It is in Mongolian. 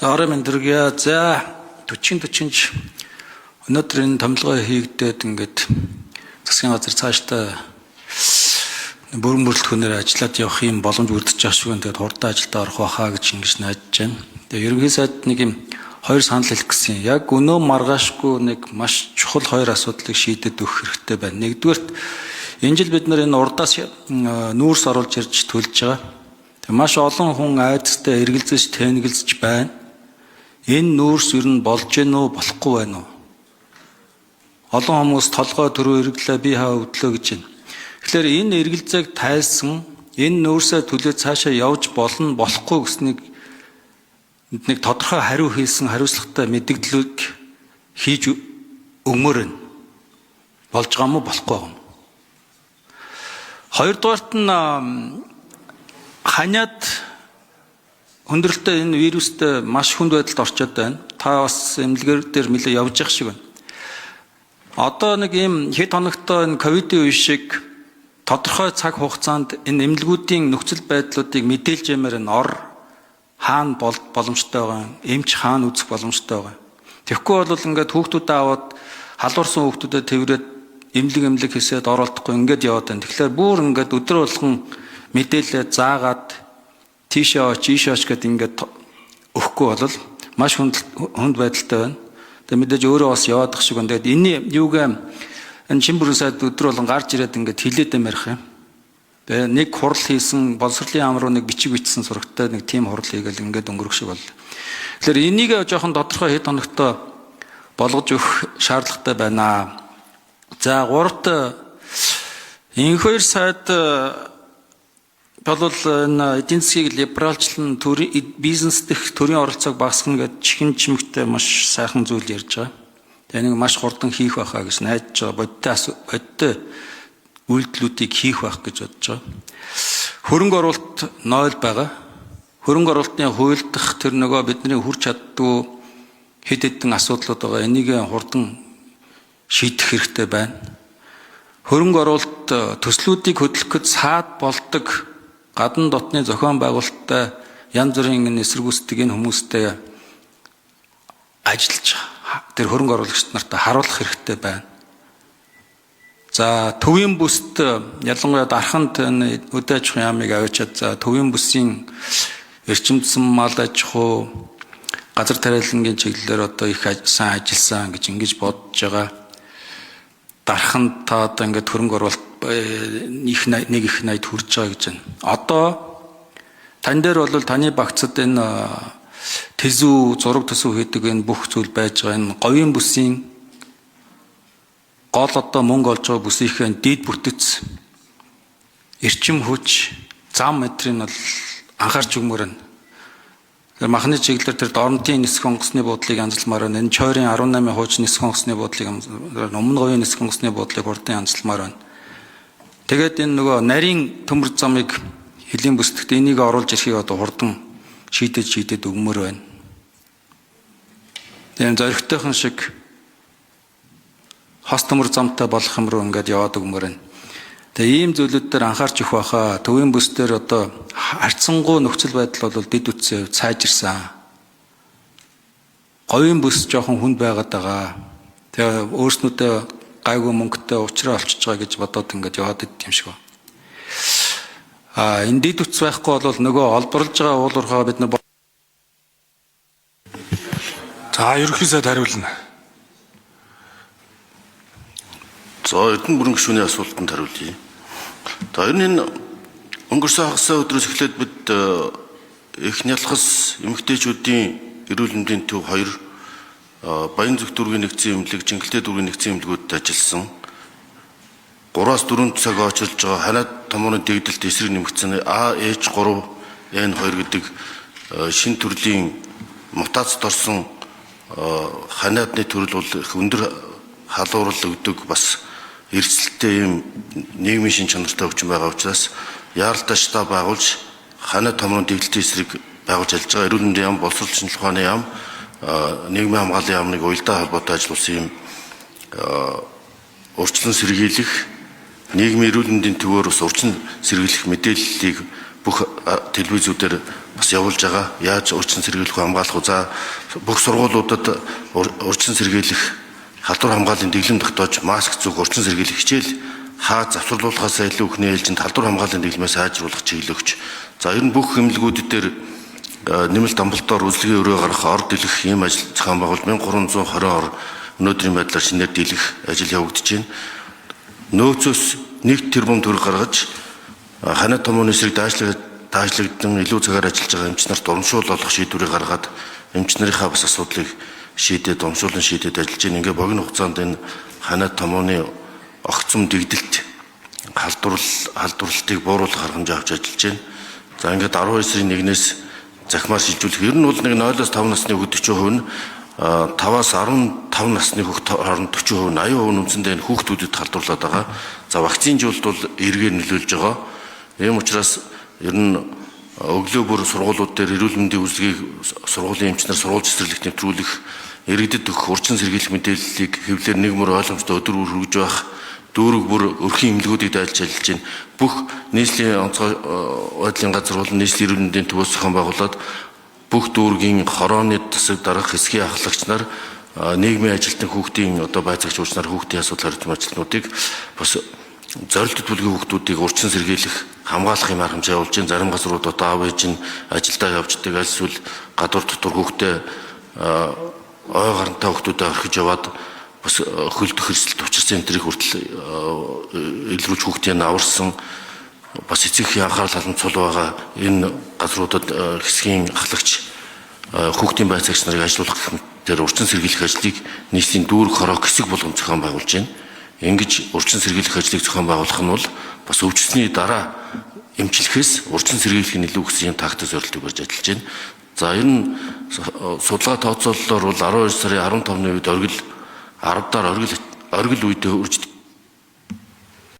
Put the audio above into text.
Орой мэндэргийа за 40 өнөөдөр энэ томилгоо хийгдээд ингээд засгийн газар цаашдаа бүрэн бүрэлдэхүүнээр ажиллаад явах юм боломж бүрдэж байгаа шүү. Тэгээд хурдан ажилдаа орох байхаа гэж ингэж найдаж байна. Тэгээд ерөнхий сайд нэг юм хоёр санал хэлэх гэсэн. Яг өнөө маргаашгүй нэг маш чухал хоёр асуудлыг шийдэж өгөх хэрэгтэй байна. Нэгдүгээрт энэ жил бид нар энэ урдаас нүүрс оруулж ирж төлж байгаа. Тэгээд маш олон хүн айдастай эргэлзэж тэнэгэлзэж байна. Энэ нүүрс ер нь болж гэнэ үү, болохгүй байна уу? Олон хүмүүс толгой төрөө эргэлээ би хаа өдлөө гэж байна. Тэгэхээр энэ эргэлзээг тайлсан, энэ нүүрсээ төлөө цаашаа явж болно, болохгүй гэснийг нэг тодорхой хариу хийсэн хариуцлагатай мэдээллийг хийж өгмөр нь болж байгаа юм уу, болохгүй юм. Хоёрдугаарт нь ханиад хүндрэлтэй энэ вирустэй маш хүнд байдалд орчод байна. Та бас эмнэлгээр дээр нэлээд явж явах шиг байна. Одоо нэг ийм хэд хоногтой энэ ковидын үе шиг тодорхой цаг хугацаанд энэ эмнэлгүүдийн нөхцөл байдлуудыг мэдээлж ямаар энэ ор хаана боломжтой байгаа, эмч хаана үзэх боломжтой байгаа. Тэгэхгүй бол ингээд хүүхдүүдээ аваад халуурсан хүүхдүүдэд тэрвэрэд эмнэлэг хийсээд оролдохгүй ингээд яваад байна. Тэгэхээр бүр ингээд өдөр болгон мэдээлэл заагаад тийшээ гэдэг ингээд өгөхгүй бол маш хүнд байдалтай байна. Тэгээд мэдээж өөрөө бас яваадах шиг байна. Тэгээд энэ юугаа энэ чин бүрэн сайд өдөр болгон гарч ирээд ингээд хилээд амирх юм. Тэгээд нэг хурал хийсэн боловсролын яам руу нэг бичиг бичсэн сурагтай нэг тим хурал хийгээл ингээд өнгөрөх шиг боллоо. Тэгэхээр энийг жоохон тодорхой хэд хоногтой болгож өгөх шаардлагатай байна. За гуравт энэ хоёр сайд бол энэ эдийн засгийг либералчлан бизнес дэх төрийн оролцоог багасгах гэдэг чихэн чимэгтэй маш сайхан зүйл ярьж байгаа. Тэгээ нэг маш хурдан хийх байхаа гэж найдаж байгаа. Бодтой үйлдэлүүдийг хийх байх гэж бодож байгаа. Хөрөнгө оруулалт 0 байгаа. Хөрөнгө оруулалтын хуйлдах тэр нөгөө бидний хүрч чаддгүй хэд хэдэн асуудлууд байгаа. Энийг хурдан шийдэх хэрэгтэй байна. Хөрөнгө оруулалт төслүүдийг хөдлөхөд саад болдог гадна дотны зохион байгуулалттай янз бүрийн эсэргүүцдэг энэ хүмүүстэй ажиллаж тэр хөрөнгө оруулагч нартай харуулах хэрэгтэй байна. За төвийн бүст ялангуяа дарханд өдөө аж ахуйн яамыг авчиад за төвийн бүсийн эрчимдсэн мал аж ахуй газар тариалангийн чиглэлээр одоо их сайн ажилласан гэж ингэж бодож байгаа. Дарханд та одоо ингээд хөрөнгө оруулалт их найд хүрж байгаа гэж байна. Одоо тань дээр бол таны багцад энэ тэзүү зураг төсөв хийдэг энэ бүх зүйл байж байгаа. Энэ говийн бүсийн гол одоо мөнгө олж байгаа бүсийнхээ дид бүтэц эрчим хүч зам мэдрийг бол анхаарч өгмөр нь. Тэр махны чиглэлээр тэр дорнотын нисэх онгоцны буудлыг анзалмаар байна. Энэ чойрын 18 хууч нисэх онгоцны буудлыг өмнө говийн нисэх онгоцны буудлыг хурдан анзалмаар байна. Тэгээд энэ нөгөө нарийн төмөр замыг хөлийн бүсдэгт энийг оруулж ирэхийг одоо хурдан шийдэж өгмөр байна. Тэгээд зоригтойхон шиг хос төмөр замтай болох юм руу ингээд яваад өгмөр байна. Тэгээд ийм зүйлүүд дээр анхаарч өгөх байхаа. Төвийн бүс дээр одоо харьцангуй нөхцөл байдал бол дэд үтсээ сайжирсан. Говийн бүс жоохон хүнд байгаад байгаа. Тэгээд өөрснүүдээ гайгүй мөнгөтэй уучраа олчиж байгаа гэж бодоод ингээд яваад идэв юм шиг байна. Энэ дэд үтс байхгүй бол нөгөө олборлж байгаа уул уурхайгаа бид нар за ерөнхий сайд хариулна. За Эрдэнэ бүрэн гишүүний асуултанд хариулъя. За ер нь энэ өнгөрсөн хагас өдрөөс эхлээд бид их нялхас эмэгтэйчүүдийн эрүүл мэндийн төв 2 Баян зүг дүүргийн нэгдсэн эмнэлэг, Жингэлтэй дүүргийн нэгдсэн эмнэлгүүдэд ажилласан 3-4 цаг очилж байгаа ханиад томооны дэгдэлт эсрэг нэмэгдсэн AH3N2 гэдэг шинэ төрлийн мутацид орсон ханиадны төрөл бол их өндөр халуурал өгдөг бас эрсдэлтэй ийм нийгмийн шин чанартай өвчин байгаа учраас яаралтай штаб байгуулж ханиад томооны дэгдэлтийн эсрэг байгуулж ажиллаж байгаа эрүүл мэндийн яам, боловсрол шинжилгээ ухааны яам, нийгмийн хамгааллын яамныг уялдаа холбоотой ажиллуулсан ийм урьдчилан сэргийлэх нийгмийн эрүүл мэндийн төвөөр бас урьдчилан сэргийлэх мэдээллийг бүх телевизүүдээр бас явуулж байгаа. Яаж урьдчилан сэргийлэх хамгаалах вэ? За бүх сургуулиудад урьдчилан сэргийлэх халдвар хамгааллын дэглэм тогтоож маск зүг урьдчилан сэргийлэх хичээл завсарлуулахаас илүү ихний ээлжинд халдвар хамгааллын дэглэмээс сайжруулах чиглэл өгч. За ер нь бүх эмнэлгүүд дээр нэмэлт амбалтаар үзлэгийн өрөө гаргах, ор дэлгэх ийм ажил зохион байгуулж 1320 ор өнөөдрийн байдлаар шинээр дэлгэх ажил явагдаж байна. Нөөцөөс 1 тэрбум төгрөг гаргаж ханиад томооны эсрэг даажлагдсан илүү цагаар ажиллаж байгаа эмч нарт урамшуул олох шийдвэрийг гаргаад эмч нарынхаа бас асуудлыг шийдээд урамшуулан шийдээд ажиллаж байна. Ингээ богино хугацаанд энэ ханиад томооны огцом дэгдэлт халдварлалтыг бууруулах арга хэмжээ авч ажиллаж байна. За ингээд 12/1-ээс захимаар шилжүүлэх. Ер нь бол нэг 0-5 насны хүүхэд 40% нь 5-аас 15 насны хүүхэд хооронд 40% нь 80% нь үндсэндээ хүүхдүүдэд халдварлаад байгаа. За вакцинжуулалт бол эргээр нөлөөлж байгаа. Ийм учраас ер нь өглөө бүр сургуулиуд дээр эрүүл мэндийн үзлэгийг сургуулийн эмчнэр сургууль цэцэрлэгт нэвтрүүлэх, иргэдэд өгөх урьдчилан сэргийлэх мэдээллийг хэвлэр нэг мөр ойлгомжтой өдөр бүр хүргэж байх, дүүрэг бүр өрхийн эмнэлгүүдийг дайлж ажиллаж байна. Бүх нийслэлийн онцгой байдлын газар болон нийслэлийн эрүүл мэндийн төвөөс зохион байгуулад бүх дүүргийн хорооны тасаг дарах хэсгийн ахлагч нар нийгмийн ажилтан хүүхдийн байцаагч ууч нар хүүхдийн асуудал хоригдсон ажилтнуудыг бас зорилт төлөвлөгийн хүүхдүүдийг урьдчилан сэргийлэх, хамгаалах юм арга хэмжээ явуулж байна. Зарим газрууд аав ээж нь ажилдаа явждаг, аль эсвэл гадуур дотор хүүхдээ ой гарантай хүүхдүүдэд орхиж яваад бас хөлдөх хэрсэлт учирсан энтрийг хүртэл илрүүлж хүүхдийн аварсан бас эцэгхийн анхаарал халамж цул байгаа энэ газруудад хэсгийн ахлагч хүүхдийн байцаагч нарыг ажилуулах гэх мэтээр урьдчилан сэргийлэх ажлыг нийслэлийн дүүрэг хороо хэсэг болгон зохион байгуулж байна. Ингэж урьдчилан сэргийлэх ажлыг зохион байгуулах нь бол бас өвчтсөний дараа эмчлэхээс урьдчилан сэргийлэх нь илүү гэсэн тактик зорилтыг барьж ажиллаж байна. За энэ судалгаа тооцооллоор бол 12 сарын 15-ны үед оргил 10 дахь оргил үедээ үрж